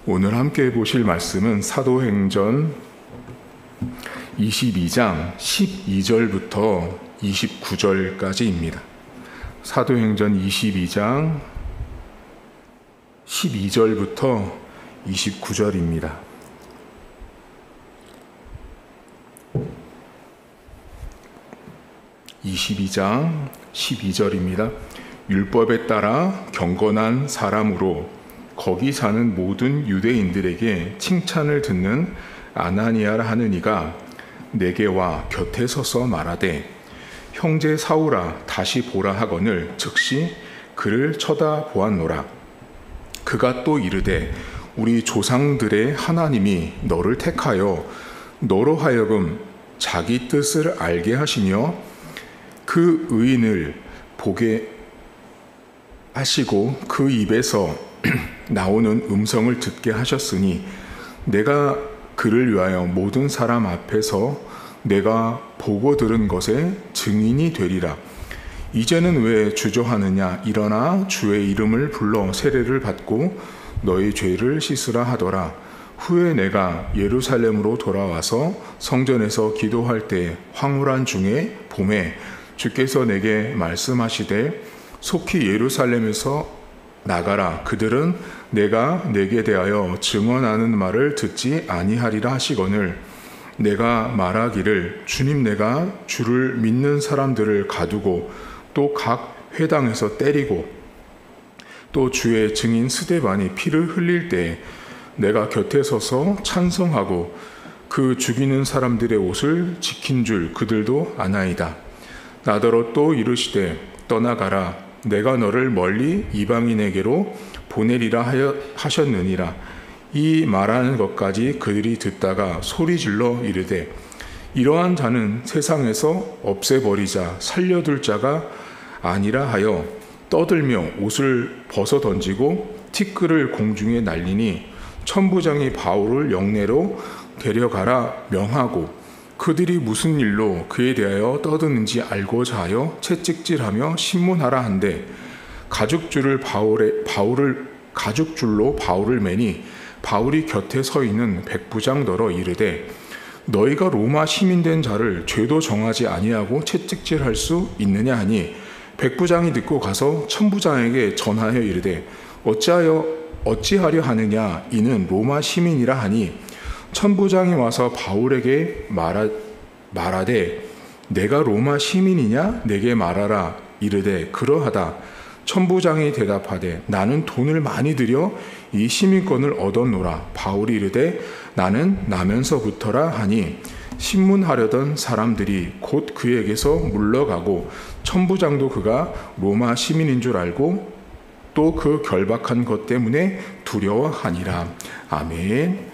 오늘 함께 보실 말씀은 사도행전 22장 12절부터 29절까지입니다. 사도행전 22장 12절부터 29절입니다. 율법에 따라 경건한 사람으로 거기 사는 모든 유대인들에게 칭찬을 듣는 아나니아라 하는 이가 내게 와 곁에 서서 말하되 형제 사울아 다시 보라 하거늘 즉시 그를 쳐다보았노라. 그가 또 이르되 우리 조상들의 하나님이 너를 택하여 너로 하여금 자기 뜻을 알게 하시며 그 의인을 보게 하시고 그 입에서 나오는 음성을 듣게 하셨으니 내가 그를 위하여 모든 사람 앞에서 내가 보고 들은 것에 증인이 되리라. 이제는 왜 주저하느냐? 일어나 주의 이름을 불러 세례를 받고 너희 죄를 씻으라 하더라. 후에 내가 예루살렘으로 돌아와서 성전에서 기도할 때 황홀한 중에 봄에 주께서 내게 말씀하시되 속히 예루살렘에서 나가라. 그들은 내가 내게 대하여 증언하는 말을 듣지 아니하리라 하시거늘 내가 말하기를 주님 내가 주를 믿는 사람들을 가두고 또 각 회당에서 때리고 또 주의 증인 스데반이 피를 흘릴 때 내가 곁에 서서 찬송하고 그 죽이는 사람들의 옷을 지킨 줄 그들도 아나이다. 나더러 또 이르시되 떠나가라. 내가 너를 멀리 이방인에게로 보내리라 하셨느니라. 이 말하는 것까지 그들이 듣다가 소리질러 이르되 이러한 자는 세상에서 없애버리자 살려둘 자가 아니라 하여 떠들며 옷을 벗어 던지고 티끌을 공중에 날리니 천부장이 바울을 영내로 데려가라 명하고 그들이 무슨 일로 그에 대하여 떠드는지 알고자 하여 채찍질하며 신문하라 한데 가죽줄로 바울을 매니 바울이 곁에 서 있는 백부장더러 이르되 너희가 로마 시민된 자를 죄도 정하지 아니하고 채찍질할 수 있느냐 하니 백부장이 듣고 가서 천부장에게 전하여 이르되 어찌하려 하느냐 이는 로마 시민이라 하니 천부장이 와서 바울에게 말하되 내가 로마 시민이냐 내게 말하라 이르되 그러하다. 천부장이 대답하되 나는 돈을 많이 들여 이 시민권을 얻었노라. 바울이 이르되 나는 나면서부터라 하니 신문하려던 사람들이 곧 그에게서 물러가고 천부장도 그가 로마 시민인 줄 알고 또 그 결박한 것 때문에 두려워하니라. 아멘.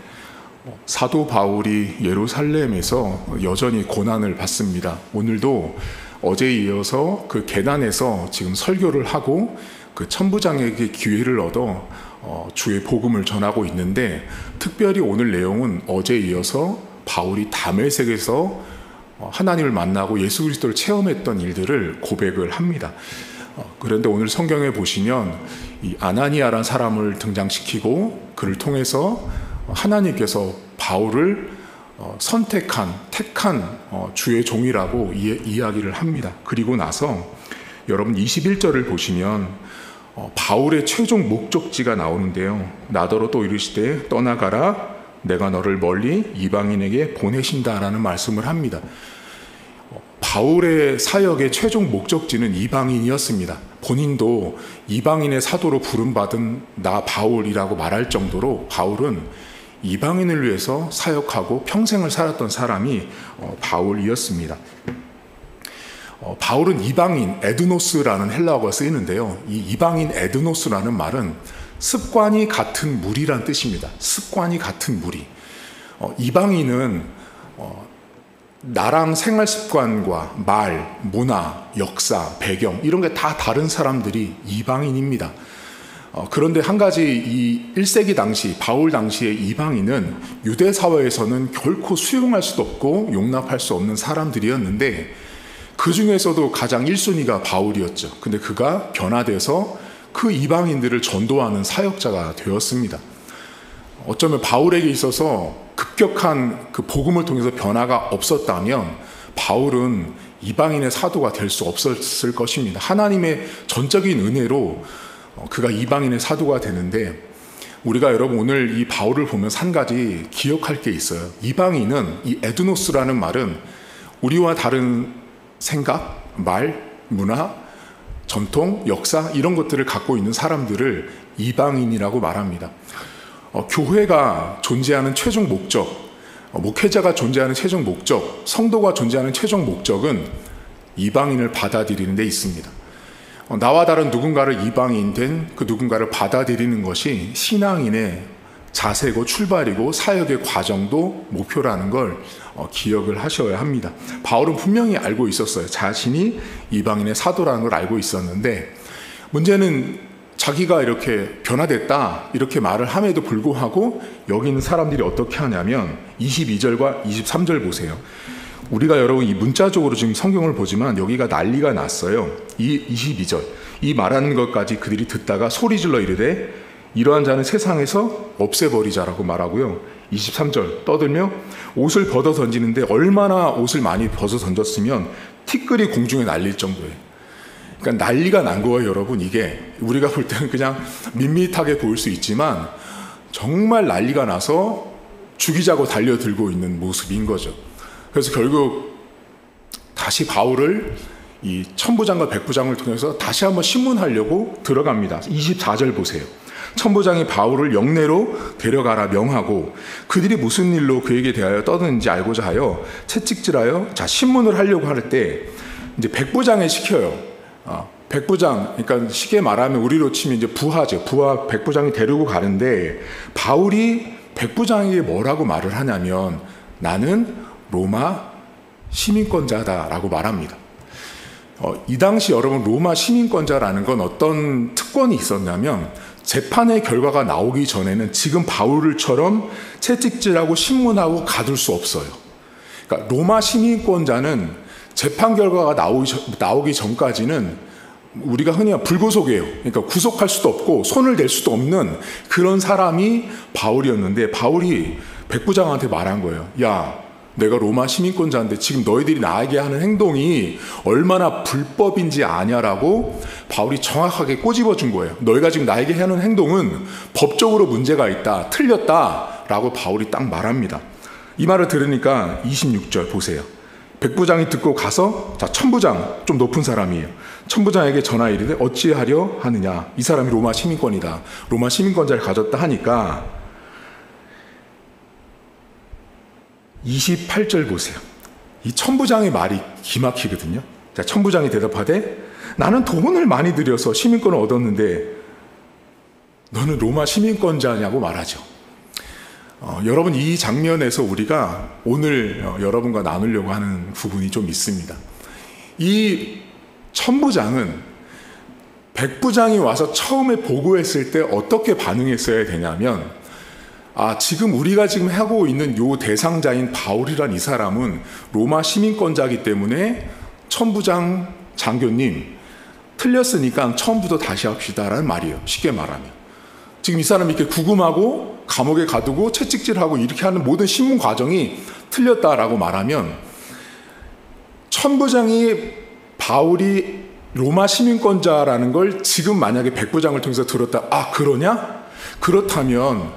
사도 바울이 예루살렘에서 여전히 고난을 받습니다. 오늘도 어제에 이어서 그 계단에서 지금 설교를 하고 그 천부장에게 기회를 얻어 주의 복음을 전하고 있는데 특별히 오늘 내용은 어제에 이어서 바울이 다메섹에서 하나님을 만나고 예수 그리스도를 체험했던 일들을 고백을 합니다. 그런데 오늘 성경에 보시면 이 아나니아라는 사람을 등장시키고 그를 통해서 하나님께서 바울을 택한 주의 종이라고 이야기를 합니다. 그리고 나서 여러분 21절을 보시면 바울의 최종 목적지가 나오는데요. 나더러 또 이르시되 떠나가라. 내가 너를 멀리 이방인에게 보내신다라는 말씀을 합니다. 바울의 사역의 최종 목적지는 이방인이었습니다. 본인도 이방인의 사도로 부름받은 나 바울이라고 말할 정도로 바울은 이방인을 위해서 사역하고 평생을 살았던 사람이 바울이었습니다. 바울은 이방인 에드노스라는 헬라어가 쓰이는데요. 이 이방인 에드노스라는 말은 습관이 같은 무리란 뜻입니다. 습관이 같은 무리. 이방인은 나랑 생활 습관과 말, 문화, 역사, 배경 이런 게 다 다른 사람들이 이방인입니다. 그런데 한 가지 이 1세기 당시 바울 당시의 이방인은 유대 사회에서는 결코 수용할 수도 없고 용납할 수 없는 사람들이었는데 그 중에서도 가장 1순위가 바울이었죠. 근데 그가 변화돼서 그 이방인들을 전도하는 사역자가 되었습니다. 어쩌면 바울에게 있어서 급격한 그 복음을 통해서 변화가 없었다면 바울은 이방인의 사도가 될 수 없었을 것입니다. 하나님의 전적인 은혜로 그가 이방인의 사도가 되는데, 우리가 여러분 오늘 이 바울을 보면서 한 가지 기억할 게 있어요. 이방인은, 이 에드노스라는 말은 우리와 다른 생각, 말, 문화, 전통, 역사 이런 것들을 갖고 있는 사람들을 이방인이라고 말합니다. 교회가 존재하는 최종 목적, 목회자가 존재하는 최종 목적, 성도가 존재하는 최종 목적은 이방인을 받아들이는 데 있습니다. 나와 다른 누군가를 이방인 된 그 누군가를 받아들이는 것이 신앙인의 자세고 출발이고 사역의 과정도 목표라는 걸 기억을 하셔야 합니다. 바울은 분명히 알고 있었어요. 자신이 이방인의 사도라는 걸 알고 있었는데, 문제는 자기가 이렇게 변화됐다 이렇게 말을 함에도 불구하고 여기 있는 사람들이 어떻게 하냐면 22절과 23절 보세요. 우리가 여러분 이 문자적으로 지금 성경을 보지만 여기가 난리가 났어요. 이 22절, 이 말하는 것까지 그들이 듣다가 소리질러 이르되 이러한 자는 세상에서 없애버리자라고 말하고요. 23절 떠들며 옷을 벗어 던지는데 얼마나 옷을 많이 벗어 던졌으면 티끌이 공중에 날릴 정도예요. 그러니까 난리가 난 거예요, 여러분. 이게 우리가 볼 때는 그냥 밋밋하게 보일 수 있지만 정말 난리가 나서 죽이자고 달려들고 있는 모습인 거죠. 그래서 결국 다시 바울을 이 천부장과 백부장을 통해서 다시 한번 신문하려고 들어갑니다. 24절 보세요. 천부장이 바울을 영내로 데려가라 명하고 그들이 무슨 일로 그에게 대하여 떠드는지 알고자 하여 채찍질하여 신문을 하려고 할 때 이제 백부장에 시켜요. 백부장, 그러니까 쉽게 말하면 우리로 치면 이제 부하죠. 부하 백부장이 데리고 가는데 바울이 백부장에게 뭐라고 말을 하냐면 나는 로마 시민권자다라고 말합니다. 이 당시 여러분 로마 시민권자라는 건 어떤 특권이 있었냐면 재판의 결과가 나오기 전에는 지금 바울처럼 채찍질하고 신문하고 가둘 수 없어요. 그러니까 로마 시민권자는 재판 결과가 나오기 전까지는 우리가 흔히 불구속이에요. 그러니까 구속할 수도 없고 손을 댈 수도 없는 그런 사람이 바울이었는데 바울이 백부장한테 말한 거예요. 야, 내가 로마 시민권자인데 지금 너희들이 나에게 하는 행동이 얼마나 불법인지 아냐라고 바울이 정확하게 꼬집어 준 거예요. 너희가 지금 나에게 하는 행동은 법적으로 문제가 있다, 틀렸다라고 바울이 딱 말합니다. 이 말을 들으니까 26절 보세요. 백부장이 듣고 가서 천부장, 좀 높은 사람이에요. 천부장에게 전하 이르되 어찌하려 하느냐. 이 사람이 로마 시민권이다. 로마 시민권자를 가졌다 하니까 28절 보세요. 이 천부장의 말이 기막히거든요. 천부장이 대답하되 나는 돈을 많이 들여서 시민권을 얻었는데 너는 로마 시민권자냐고 말하죠. 여러분 이 장면에서 우리가 오늘 여러분과 나누려고 하는 부분이 좀 있습니다. 이 천부장은 백부장이 와서 처음에 보고했을 때 어떻게 반응했어야 되냐면 지금 우리가 지금 하고 있는 요 대상자인 바울이란 이 사람은 로마 시민권자이기 때문에 천부장 장교님 틀렸으니까 처음부터 다시 합시다라는 말이에요. 쉽게 말하면 지금 이 사람이 이렇게 구금하고 감옥에 가두고 채찍질하고 이렇게 하는 모든 신문 과정이 틀렸다라고 말하면 천부장이 바울이 로마 시민권자라는 걸 지금 만약에 백부장을 통해서 들었다. 그러냐? 그렇다면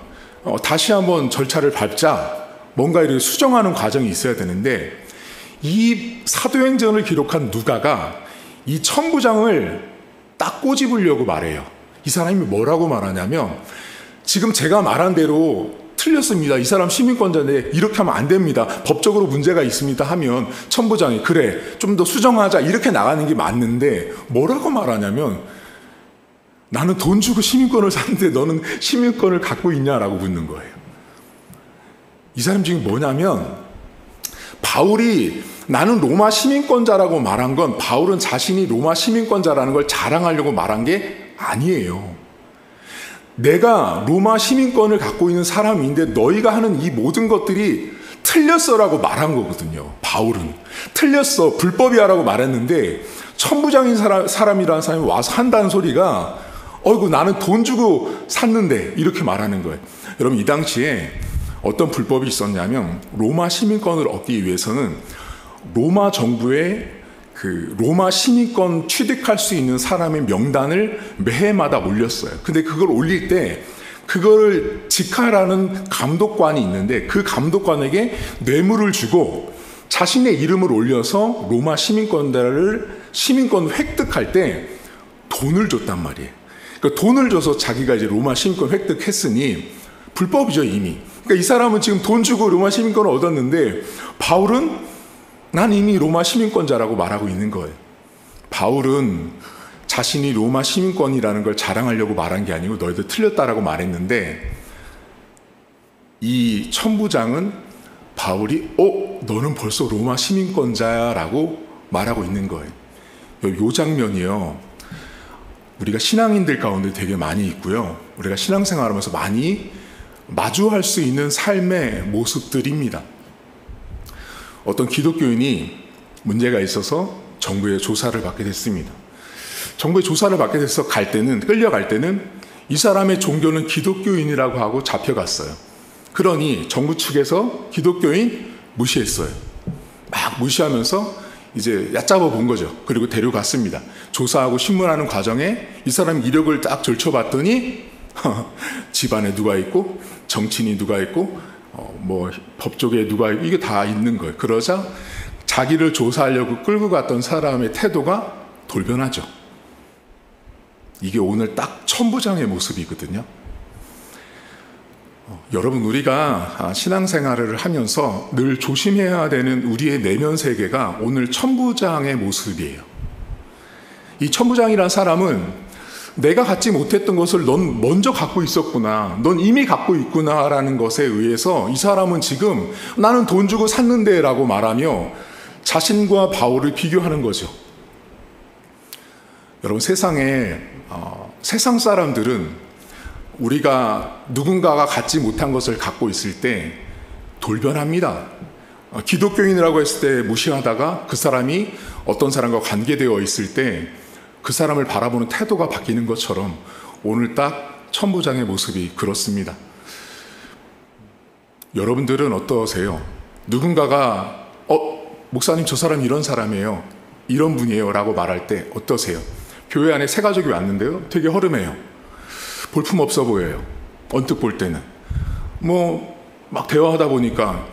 다시 한번 절차를 밟자. 뭔가 이렇게 수정하는 과정이 있어야 되는데 이 사도행전을 기록한 누가가 이 천부장을 딱 꼬집으려고 말해요. 이 사람이 뭐라고 말하냐면 지금 제가 말한 대로 틀렸습니다. 이 사람 시민권자인데 이렇게 하면 안 됩니다. 법적으로 문제가 있습니다 하면 천부장이 그래 좀 더 수정하자 이렇게 나가는 게 맞는데 뭐라고 말하냐면 나는 돈 주고 시민권을 샀는데 너는 시민권을 갖고 있냐라고 묻는 거예요. 이 사람 지금 뭐냐면 바울이 나는 로마 시민권자라고 말한 건 바울은 자신이 로마 시민권자라는 걸 자랑하려고 말한 게 아니에요. 내가 로마 시민권을 갖고 있는 사람인데 너희가 하는 이 모든 것들이 틀렸어라고 말한 거거든요. 바울은 틀렸어 불법이야라고 말했는데 천부장인 사람이라는 사람이 와서 한다는 소리가 어이구 나는 돈 주고 샀는데 이렇게 말하는 거예요. 여러분 이 당시에 어떤 불법이 있었냐면 로마 시민권을 얻기 위해서는 로마 정부의 그 로마 시민권 취득할 수 있는 사람의 명단을 매해마다 올렸어요. 근데 그걸 올릴 때 그거를 직하라는 감독관이 있는데 그 감독관에게 뇌물을 주고 자신의 이름을 올려서 로마 시민권 획득할 때 돈을 줬단 말이에요. 그러니까 돈을 줘서 자기가 이제 로마 시민권 획득했으니 불법이죠 이미. 그러니까 이 사람은 지금 돈 주고 로마 시민권을 얻었는데 바울은 난 이미 로마 시민권자라고 말하고 있는 거예요. 바울은 자신이 로마 시민권이라는 걸 자랑하려고 말한 게 아니고 너희들 틀렸다라고 말했는데 이 천부장은 바울이 너는 벌써 로마 시민권자야라고 말하고 있는 거예요. 이 장면이요. 우리가 신앙인들 가운데 되게 많이 있고요. 우리가 신앙생활하면서 많이 마주할 수 있는 삶의 모습들입니다. 어떤 기독교인이 문제가 있어서 정부의 조사를 받게 됐습니다. 정부의 조사를 받게 돼서 끌려갈 때는 이 사람의 종교는 기독교인이라고 하고 잡혀갔어요. 그러니 정부 측에서 기독교인 무시했어요. 막 무시하면서 이제 얕잡아 본 거죠. 그리고 데려갔습니다. 조사하고 신문하는 과정에 이 사람 이력을 딱 들춰봤더니 집안에 누가 있고 정치인이 누가 있고 법조계에 누가 있고 이게 다 있는 거예요. 그러자 자기를 조사하려고 끌고 갔던 사람의 태도가 돌변하죠. 이게 오늘 딱 천부장의 모습이거든요. 여러분 우리가 신앙생활을 하면서 늘 조심해야 되는 우리의 내면 세계가 오늘 천부장의 모습이에요. 이 천부장이란 사람은 내가 갖지 못했던 것을 넌 먼저 갖고 있었구나, 넌 이미 갖고 있구나라는 것에 의해서 이 사람은 지금 나는 돈 주고 샀는데 라고 말하며 자신과 바울을 비교하는 거죠. 여러분 세상 사람들은 우리가 누군가가 갖지 못한 것을 갖고 있을 때 돌변합니다. 기독교인이라고 했을 때 무시하다가 그 사람이 어떤 사람과 관계되어 있을 때 그 사람을 바라보는 태도가 바뀌는 것처럼 오늘 딱 천부장의 모습이 그렇습니다. 여러분들은 어떠세요? 누군가가 목사님 저 사람 이런 사람이에요, 이런 분이에요 라고 말할 때 어떠세요? 교회 안에 새 가족이 왔는데요, 되게 허름해요. 볼품없어 보여요. 언뜻 볼 때는 막 대화하다 보니까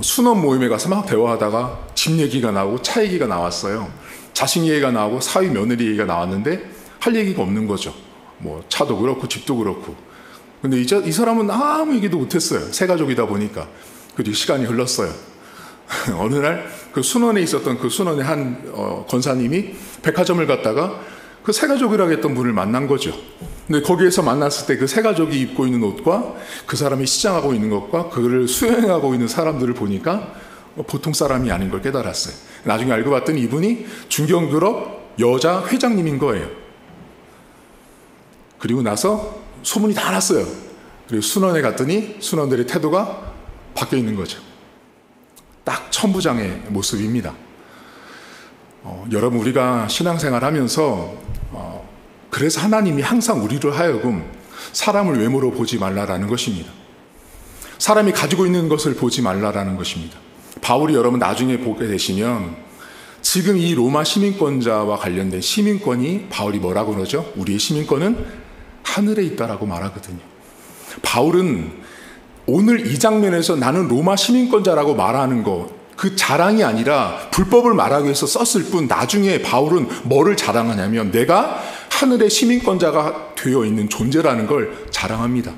수업 모임에 가서 막 대화하다가 집 얘기가 나오고 차 얘기가 나왔어요. 자식 얘기가 나오고 사위 며느리 얘기가 나왔는데 할 얘기가 없는 거죠. 차도 그렇고 집도 그렇고. 근데 이 사람은 아무 얘기도 못했어요. 새 가족이다 보니까. 그리고 시간이 흘렀어요. 어느 날 그 순원에 있었던 그 순원의 한 권사님이 백화점을 갔다가 그 새 가족이라고 했던 분을 만난 거죠. 근데 거기에서 만났을 때 그 새 가족이 입고 있는 옷과 그 사람이 시장하고 있는 것과 그를 수행하고 있는 사람들을 보니까 보통 사람이 아닌 걸 깨달았어요. 나중에 알고 봤더니 이분이 중견그룹 여자 회장님인 거예요. 그리고 나서 소문이 다 났어요. 그리고 순원에 갔더니 순원들의 태도가 바뀌어 있는 거죠. 딱 천부장의 모습입니다. 여러분 우리가 신앙생활 하면서 그래서 하나님이 항상 우리를 하여금 사람을 외모로 보지 말라라는 것입니다. 사람이 가지고 있는 것을 보지 말라라는 것입니다. 바울이 여러분 나중에 보게 되시면 지금 이 로마 시민권자와 관련된 시민권이 바울이 뭐라고 그러죠? 우리의 시민권은 하늘에 있다라고 말하거든요. 바울은 오늘 이 장면에서 나는 로마 시민권자라고 말하는 거, 그 자랑이 아니라 불법을 말하기 위해서 썼을 뿐 나중에 바울은 뭐를 자랑하냐면 내가 하늘의 시민권자가 되어 있는 존재라는 걸 자랑합니다.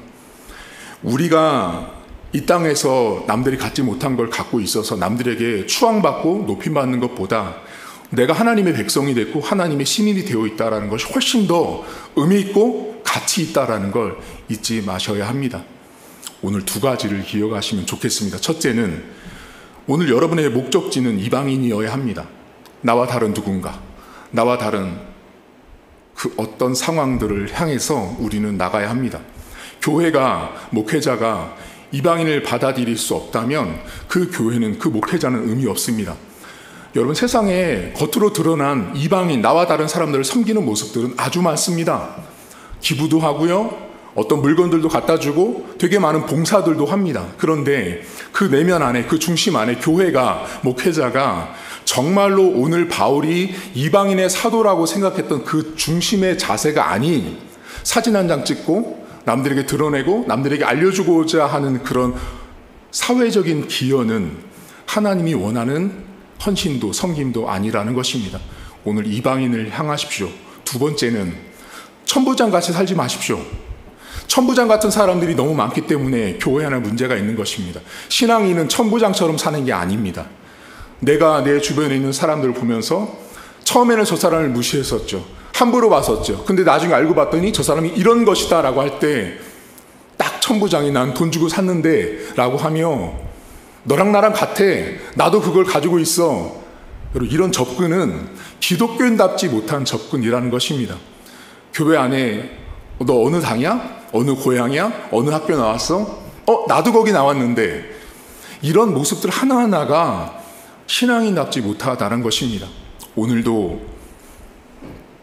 우리가 이 땅에서 남들이 갖지 못한 걸 갖고 있어서 남들에게 추앙받고 높임받는 것보다 내가 하나님의 백성이 됐고 하나님의 시민이 되어 있다는 것이 훨씬 더 의미 있고 가치 있다는 걸 잊지 마셔야 합니다. 오늘 두 가지를 기억하시면 좋겠습니다. 첫째는 오늘 여러분의 목적지는 이방인이어야 합니다. 나와 다른 누군가, 나와 다른 그 어떤 상황들을 향해서 우리는 나가야 합니다. 교회가, 목회자가 이방인을 받아들일 수 없다면 그 교회는, 그 목회자는 의미 없습니다. 여러분 세상에 겉으로 드러난 이방인, 나와 다른 사람들을 섬기는 모습들은 아주 많습니다. 기부도 하고요. 어떤 물건들도 갖다 주고 되게 많은 봉사들도 합니다. 그런데 그 내면 안에, 그 중심 안에 교회가, 목회자가 정말로 오늘 바울이 이방인의 사도라고 생각했던 그 중심의 자세가 아닌 사진 한 장 찍고 남들에게 드러내고 남들에게 알려주고자 하는 그런 사회적인 기여는 하나님이 원하는 헌신도 섬김도 아니라는 것입니다. 오늘 이방인을 향하십시오. 두 번째는 천부장같이 살지 마십시오. 천부장 같은 사람들이 너무 많기 때문에 교회 안에 문제가 있는 것입니다. 신앙인은 천부장처럼 사는 게 아닙니다. 내가 내 주변에 있는 사람들을 보면서 처음에는 저 사람을 무시했었죠. 함부로 봤었죠. 근데 나중에 알고 봤더니 저 사람이 이런 것이다 라고 할 때 딱 천부장이 난 돈 주고 샀는데 라고 하며 너랑 나랑 같아. 나도 그걸 가지고 있어. 여러분, 이런 접근은 기독교인답지 못한 접근이라는 것입니다. 교회 안에 너 어느 당이야? 어느 고향이야? 어느 학교 나왔어? 나도 거기 나왔는데 이런 모습들 하나하나가 신앙인답지 못하다는 것입니다. 오늘도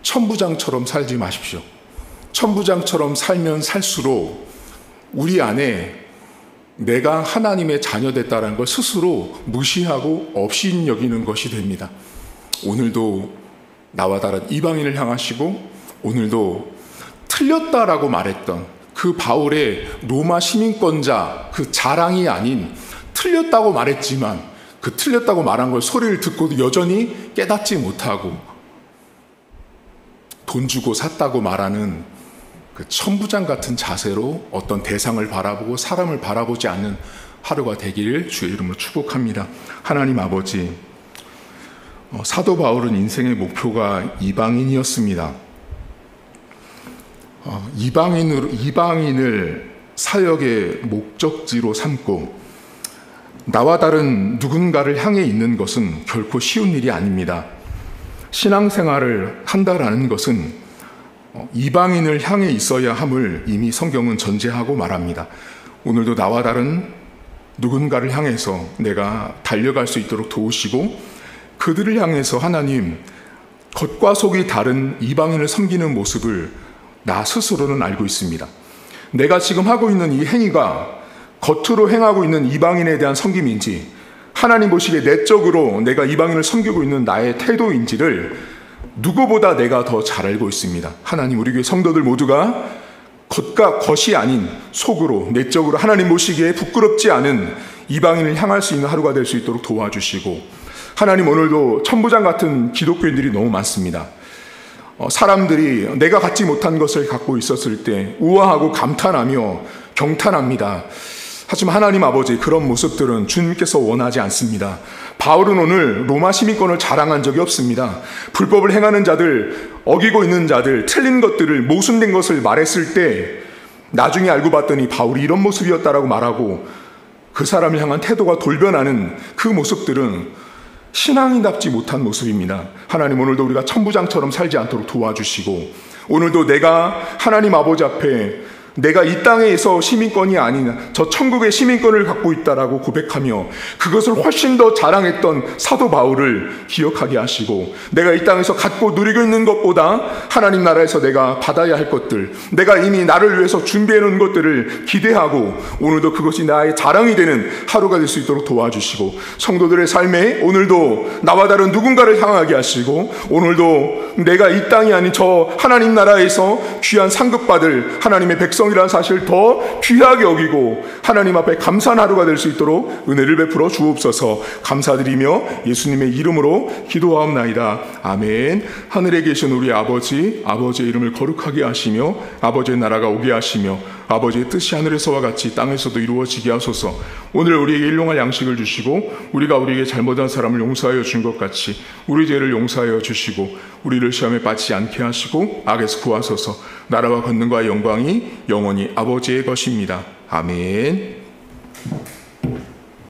천부장처럼 살지 마십시오. 천부장처럼 살면 살수록 우리 안에 내가 하나님의 자녀됐다는 걸 스스로 무시하고 업신여기는 것이 됩니다. 오늘도 나와 다른 이방인을 향하시고 오늘도 틀렸다라고 말했던 그 바울의 로마 시민권자 그 자랑이 아닌 틀렸다고 말했지만 그 틀렸다고 말한 걸 소리를 듣고도 여전히 깨닫지 못하고 돈 주고 샀다고 말하는 그 천부장 같은 자세로 어떤 대상을 바라보고 사람을 바라보지 않는 하루가 되기를 주의 이름으로 축복합니다. 하나님 아버지, 사도 바울은 인생의 목표가 이방인이었습니다. 이방인을 사역의 목적지로 삼고 나와 다른 누군가를 향해 있는 것은 결코 쉬운 일이 아닙니다. 신앙생활을 한다라는 것은 이방인을 향해 있어야 함을 이미 성경은 전제하고 말합니다. 오늘도 나와 다른 누군가를 향해서 내가 달려갈 수 있도록 도우시고 그들을 향해서 하나님 겉과 속이 다른 이방인을 섬기는 모습을 나 스스로는 알고 있습니다. 내가 지금 하고 있는 이 행위가 겉으로 행하고 있는 이방인에 대한 섬김인지 하나님 보시기에 내적으로 내가 이방인을 섬기고 있는 나의 태도인지를 누구보다 내가 더 잘 알고 있습니다. 하나님, 우리 교회 성도들 모두가 겉과 겉이 아닌 속으로 내적으로 하나님 보시기에 부끄럽지 않은 이방인을 향할 수 있는 하루가 될 수 있도록 도와주시고 하나님, 오늘도 천부장 같은 기독교인들이 너무 많습니다. 사람들이 내가 갖지 못한 것을 갖고 있었을 때 우아하고 감탄하며 경탄합니다. 하지만 하나님 아버지, 그런 모습들은 주님께서 원하지 않습니다. 바울은 오늘 로마 시민권을 자랑한 적이 없습니다. 불법을 행하는 자들, 어기고 있는 자들, 틀린 것들을, 모순된 것을 말했을 때 나중에 알고 봤더니 바울이 이런 모습이었다라고 말하고 그 사람을 향한 태도가 돌변하는 그 모습들은 신앙인답지 못한 모습입니다. 하나님, 오늘도 우리가 천부장처럼 살지 않도록 도와주시고 오늘도 내가 하나님 아버지 앞에 내가 이 땅에서 시민권이 아닌 저 천국의 시민권을 갖고 있다라고 고백하며 그것을 훨씬 더 자랑했던 사도 바울을 기억하게 하시고 내가 이 땅에서 갖고 누리고 있는 것보다 하나님 나라에서 내가 받아야 할 것들, 내가 이미 나를 위해서 준비해 놓은 것들을 기대하고 오늘도 그것이 나의 자랑이 되는 하루가 될 수 있도록 도와주시고 성도들의 삶에 오늘도 나와 다른 누군가를 향하게 하시고 오늘도 내가 이 땅이 아닌 저 하나님 나라에서 귀한 상급받을 하나님의 백성 이라는 사실을 더 귀하게 여기고 하나님 앞에 감사한 하루가 될 수 있도록 은혜를 베풀어 주옵소서. 감사드리며 예수님의 이름으로 기도하옵나이다. 아멘. 하늘에 계신 우리 아버지, 아버지의 이름을 거룩하게 하시며 아버지의 나라가 오게 하시며 아버지의 뜻이 하늘에서와 같이 땅에서도 이루어지게 하소서. 오늘 우리에게 일용할 양식을 주시고 우리가 우리에게 잘못한 사람을 용서하여 준 것 같이 우리 죄를 용서하여 주시고 우리를 시험에 빠지지 않게 하시고 악에서 구하소서. 나라와 권능과 영광이 영원히 아버지의 것입니다. 아멘.